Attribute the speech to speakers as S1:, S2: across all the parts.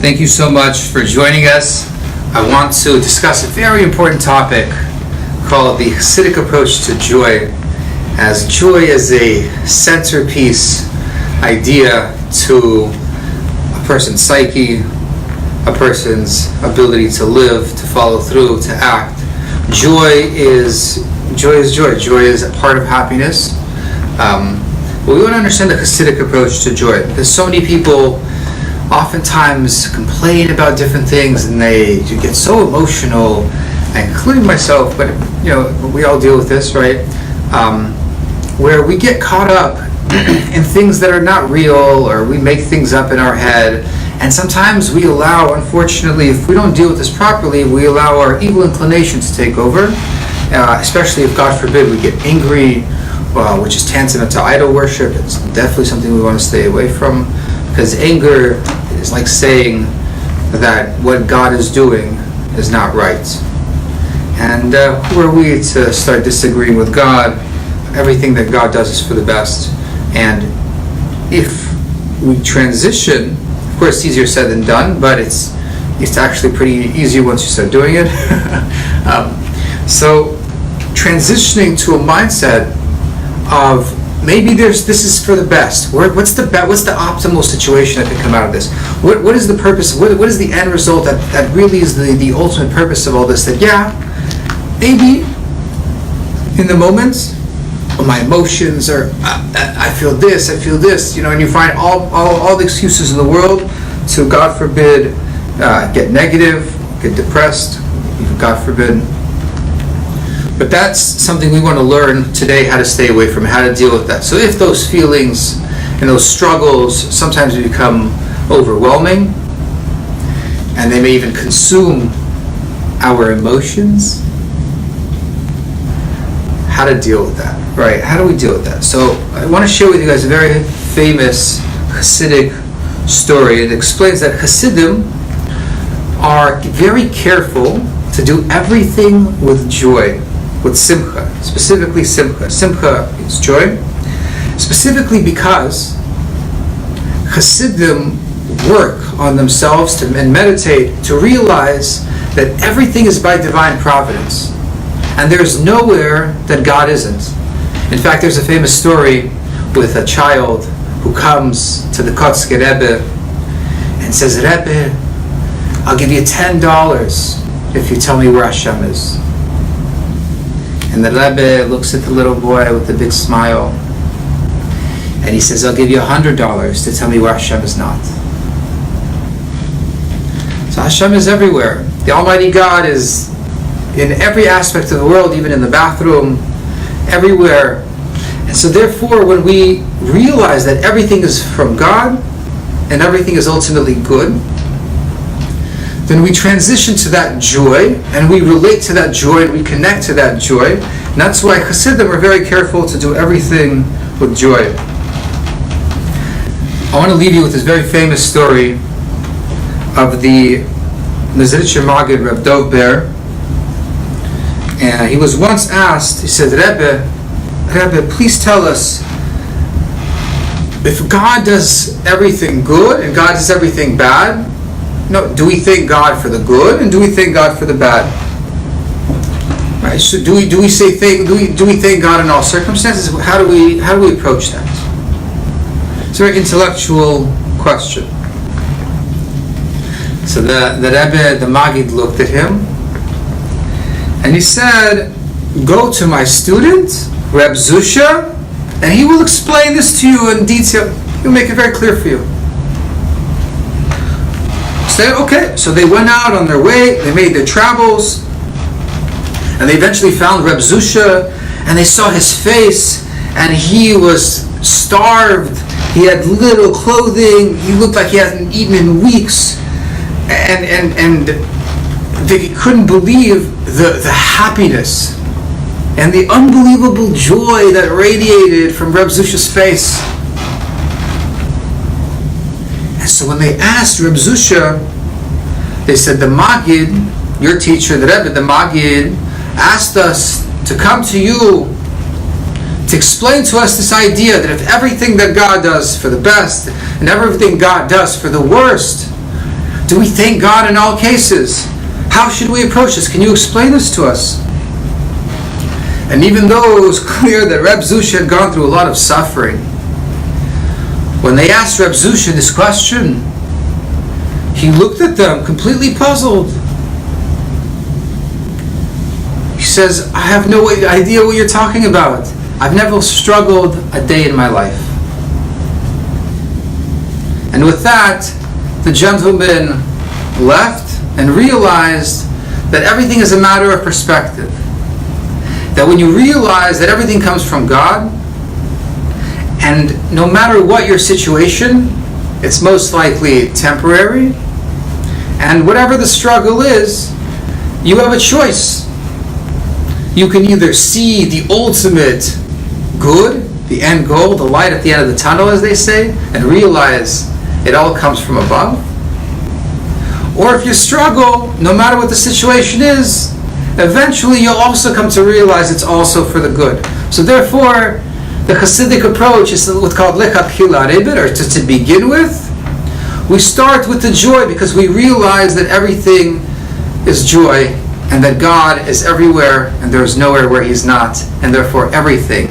S1: Thank you so much for joining us. I want to discuss a very important topic called the Chassidic Approach to joy, as joy is a centerpiece idea to a person's psyche, a person's ability to live, to follow through, to act. Joy is joy. Joy is a part of happiness. But we want to understand the Chassidic approach to joy, because so many people oftentimes complain about different things and they get so emotional, including myself, but we all deal with this, right? Where we get caught up in things that are not real, or we make things up in our head, and sometimes we allow, unfortunately, if we don't deal with this properly, we allow our evil inclinations to take over, especially if, God forbid, we get angry, which is tantamount to idol worship. It's definitely something we want to stay away from, because anger is like saying that what God is doing is not right. And who are we to start disagreeing with God? Everything that God does is for the best. And if we transition, of course it's easier said than done, but it's actually pretty easy once you start doing it. So transitioning to a mindset of maybe this is for the best. What's the optimal situation that could come out of this? What is the purpose? What is the end result that really is the ultimate purpose of all this? That maybe in the moment, my emotions are I feel this, and you find all the excuses in the world to, God forbid, get negative, get depressed, God forbid. But that's something we want to learn today, how to stay away from, how to deal with that. So if those feelings and those struggles sometimes become overwhelming, and they may even consume our emotions, how to deal with that, right? How do we deal with that? So I want to share with you guys a very famous Chassidic story. It explains that Chassidim are very careful to do everything with joy, with simcha, specifically simcha. Simcha is joy, specifically because Chassidim work on themselves and meditate to realize that everything is by divine providence, and there's nowhere that God isn't. In fact, there's a famous story with a child who comes to the Kotzke Rebbe and says, "Rebbe, I'll give you $10 if you tell me where Hashem is." And the Rebbe looks at the little boy with a big smile, and he says, "I'll give you $100 to tell me where Hashem is not." So Hashem is everywhere. The Almighty God is in every aspect of the world, even in the bathroom, everywhere. And so therefore, when we realize that everything is from God and everything is ultimately good, then we transition to that joy, and we relate to that joy, and we connect to that joy. And that's why Chassidim are very careful to do everything with joy. I want to leave you with this very famous story of the Mezritcher Maggid, Reb Dov Ber. And he was once asked, he said, Rebbe, please tell us, if God does everything good and God does everything bad, do we thank God for the good, and do we thank God for the bad? Right? So do we thank God in all circumstances? How do we approach that? It's a very intellectual question. So the Rebbe, the Maggid, looked at him and he said, "Go to my student, Reb Zusha, and he will explain this to you in detail. He'll make it very clear for you." Okay, so they went out on their way, they made their travels, and they eventually found Reb Zusha, and they saw his face, and he was starved, he had little clothing, he looked like he hadn't eaten in weeks, and they couldn't believe the happiness and the unbelievable joy that radiated from Reb Zusha's face. And so when they asked Reb Zusha, they said, the Maggid, your teacher, the Rebbe, the Maggid, asked us to come to you to explain to us this idea that if everything that God does for the best and everything God does for the worst, Do we thank God in all cases? How should we approach this? Can you explain this to us? And even though it was clear that Reb Zusha had gone through a lot of suffering, when they asked Reb Zusha this question, he looked at them completely puzzled. He says, I have no idea what you're talking about. I've never struggled a day in my life. And with that, the gentleman left and realized that everything is a matter of perspective. That when you realize that everything comes from God, and no matter what your situation, it's most likely temporary, and whatever the struggle is, you have a choice. You can either see the ultimate good, the end goal, the light at the end of the tunnel, as they say, and realize it all comes from above. Or if you struggle, no matter what the situation is, eventually you'll also come to realize it's also for the good. So therefore, the Chassidic approach is what's called lechatchila rebit, or to begin with. We start with the joy because we realize that everything is joy and that God is everywhere and there is nowhere where He's not, and therefore everything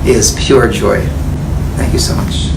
S1: is pure joy. Thank you so much.